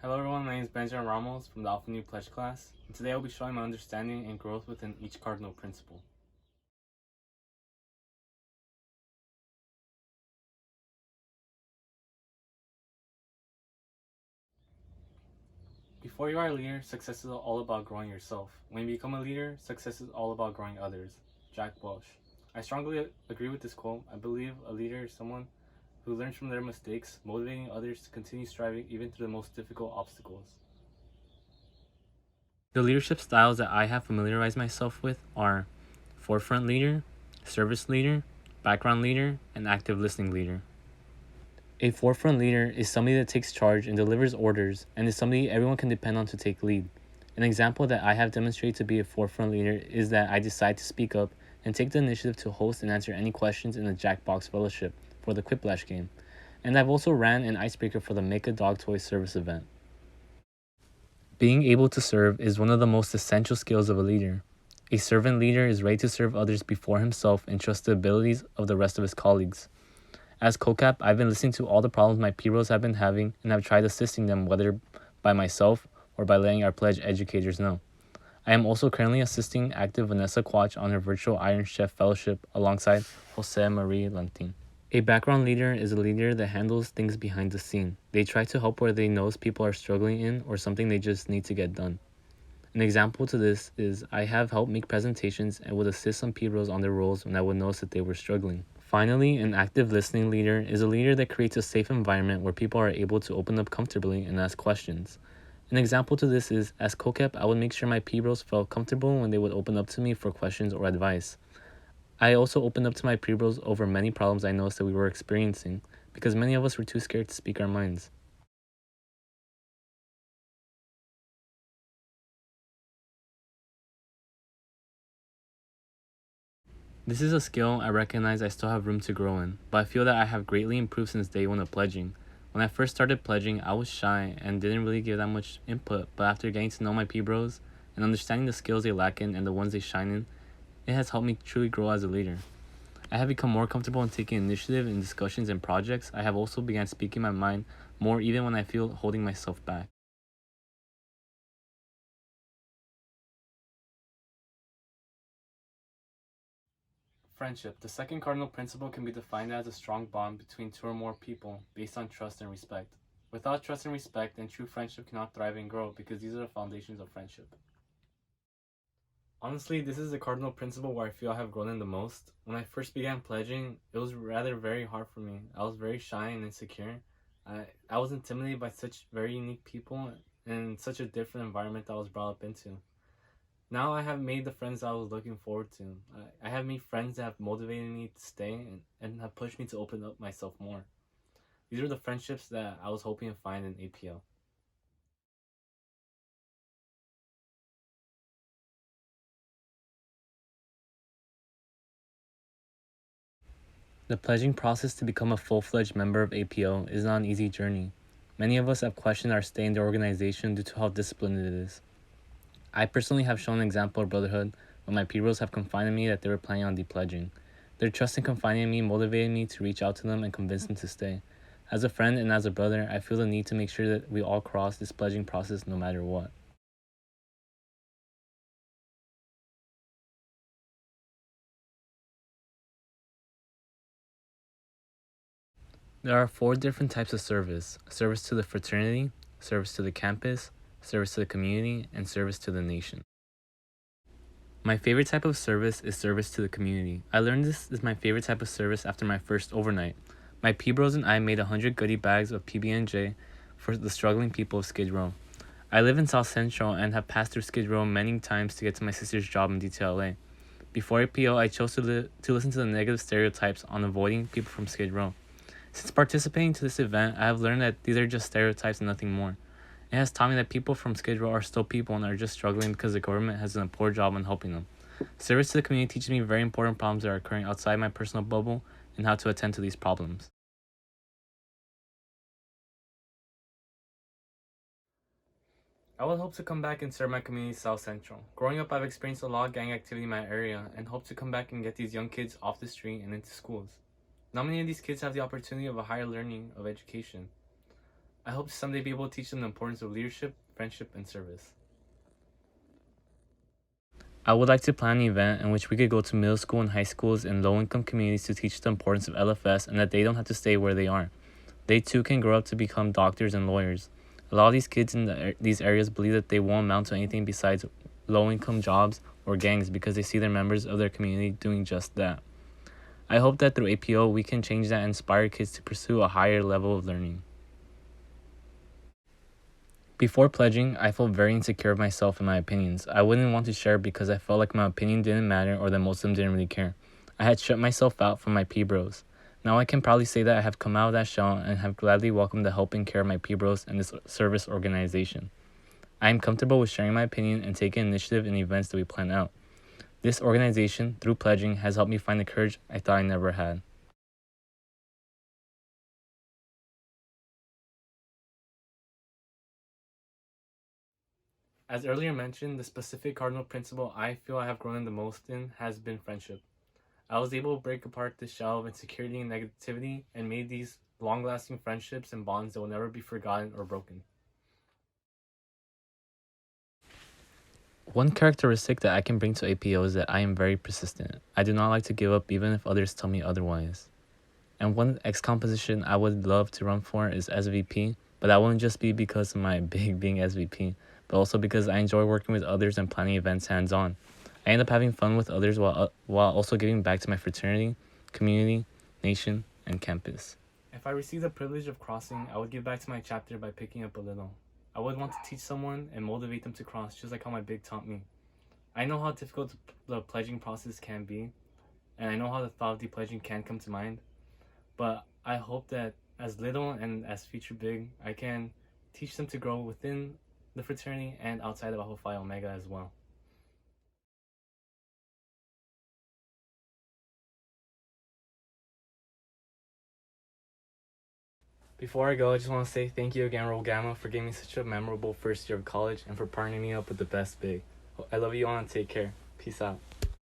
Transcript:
Hello everyone, my name is Benjamin Ramos from the Alpha New Pledge class, and today I'll be showing my understanding and growth within each cardinal principle. Before you are a leader, success is all about growing yourself. When you become a leader, success is all about growing others. Jack Welch. I strongly agree with this quote. I believe a leader is someone who learns from their mistakes, motivating others to continue striving even through the most difficult obstacles. The leadership styles that I have familiarized myself with are forefront leader, service leader, background leader, and active listening leader. A forefront leader is somebody that takes charge and delivers orders and is somebody everyone can depend on to take lead. An example that I have demonstrated to be a forefront leader is that I decide to speak up and take the initiative to host and answer any questions in the Jackbox Fellowship for the Quiplash game. And I've also ran an icebreaker for the Make a Dog Toy service event. Being able to serve is one of the most essential skills of a leader. A servant leader is ready to serve others before himself and trust the abilities of the rest of his colleagues. As co-cap, I've been listening to all the problems my P-Bros have been having and have tried assisting them, whether by myself or by letting our pledge educators know. I am also currently assisting active Vanessa Quach on her virtual Iron Chef Fellowship alongside Jose Marie Lantin. A background leader is a leader that handles things behind the scene. They try to help where they know people are struggling in or something they just need to get done. An example to this is I have helped make presentations and would assist some P-Bros on their roles when I would notice that they were struggling. Finally, an active listening leader is a leader that creates a safe environment where people are able to open up comfortably and ask questions. An example to this is, as co-cap, I would make sure my P-Bros felt comfortable when they would open up to me for questions or advice. I also opened up to my P-Bros over many problems I noticed that we were experiencing, because many of us were too scared to speak our minds. This is a skill I recognize I still have room to grow in, but I feel that I have greatly improved since day one of pledging. When I first started pledging, I was shy and didn't really give that much input, but after getting to know my P-Bros and understanding the skills they lack in and the ones they shine in, it has helped me truly grow as a leader. I have become more comfortable in taking initiative in discussions and projects. I have also begun speaking my mind more even when I feel holding myself back. Friendship. The second cardinal principle can be defined as a strong bond between two or more people based on trust and respect. Without trust and respect, then true friendship cannot thrive and grow because these are the foundations of friendship. Honestly, this is the cardinal principle where I feel I have grown in the most. When I first began pledging, it was rather very hard for me. I was very shy and insecure. I was intimidated by such very unique people and such a different environment that I was brought up into. Now I have made the friends I was looking forward to. I have made friends that have motivated me to stay and have pushed me to open up myself more. These are the friendships that I was hoping to find in APO. The pledging process to become a full-fledged member of APO is not an easy journey. Many of us have questioned our stay in the organization due to how disciplined it is. I personally have shown an example of brotherhood when my P-Bros have confided in me that they were planning on depledging. Their trust in confiding in me motivated me to reach out to them and convince them to stay. As a friend and as a brother, I feel the need to make sure that we all cross this pledging process no matter what. There are 4 different types of service: service to the fraternity, service to the campus, service to the community, and service to the nation. My favorite type of service is service to the community. I learned this is my favorite type of service after my first overnight. My P-Bros and I made 100 goodie bags of PB&J for the struggling people of Skid Row. I live in South Central and have passed through Skid Row many times to get to my sister's job in DTLA. Before APO, I chose to listen to the negative stereotypes on avoiding people from Skid Row. Since participating to this event, I have learned that these are just stereotypes and nothing more. It has taught me that people from Skid Row are still people and are just struggling because the government has done a poor job on helping them. Service to the community teaches me very important problems that are occurring outside my personal bubble and how to attend to these problems. I would hope to come back and serve my community South Central. Growing up, I've experienced a lot of gang activity in my area and hope to come back and get these young kids off the street and into schools. Not many of these kids have the opportunity of a higher learning of education. I hope to someday be able to teach them the importance of leadership, friendship, and service. I would like to plan an event in which we could go to middle school and high schools in low-income communities to teach the importance of LFS and that they don't have to stay where they are. They too can grow up to become doctors and lawyers. A lot of these kids in these areas believe that they won't amount to anything besides low-income jobs or gangs because they see their members of their community doing just that. I hope that through APO we can change that and inspire kids to pursue a higher level of learning. Before pledging, I felt very insecure of myself and my opinions. I wouldn't want to share because I felt like my opinion didn't matter or that most of them didn't really care. I had shut myself out from my P-bros. Now I can proudly say that I have come out of that shell and have gladly welcomed the help and care of my P-bros and this service organization. I am comfortable with sharing my opinion and taking initiative in the events that we plan out. This organization, through pledging, has helped me find the courage I thought I never had. As earlier mentioned, the specific cardinal principle I feel I have grown in the most in has been friendship. I was able to break apart the shell of insecurity and negativity and made these long-lasting friendships and bonds that will never be forgotten or broken. One characteristic that I can bring to APO is that I am very persistent. I do not like to give up even if others tell me otherwise. And one XCOM position I would love to run for is SVP, but that wouldn't just be because of my big being SVP, but also because I enjoy working with others and planning events hands-on. I end up having fun with others while also giving back to my fraternity, community, nation, and campus. If I received the privilege of crossing, I would give back to my chapter by picking up a little. I would want to teach someone and motivate them to cross, just like how my big taught me. I know how difficult the pledging process can be, and I know how the thought of depledging can come to mind, but I hope that as little and as future big, I can teach them to grow within the fraternity and outside of Alpha Phi Omega as well. Before I go, I just want to say thank you again, Rho Gamma, for giving me such a memorable first year of college and for partnering me up with the best big. I love you all and take care. Peace out.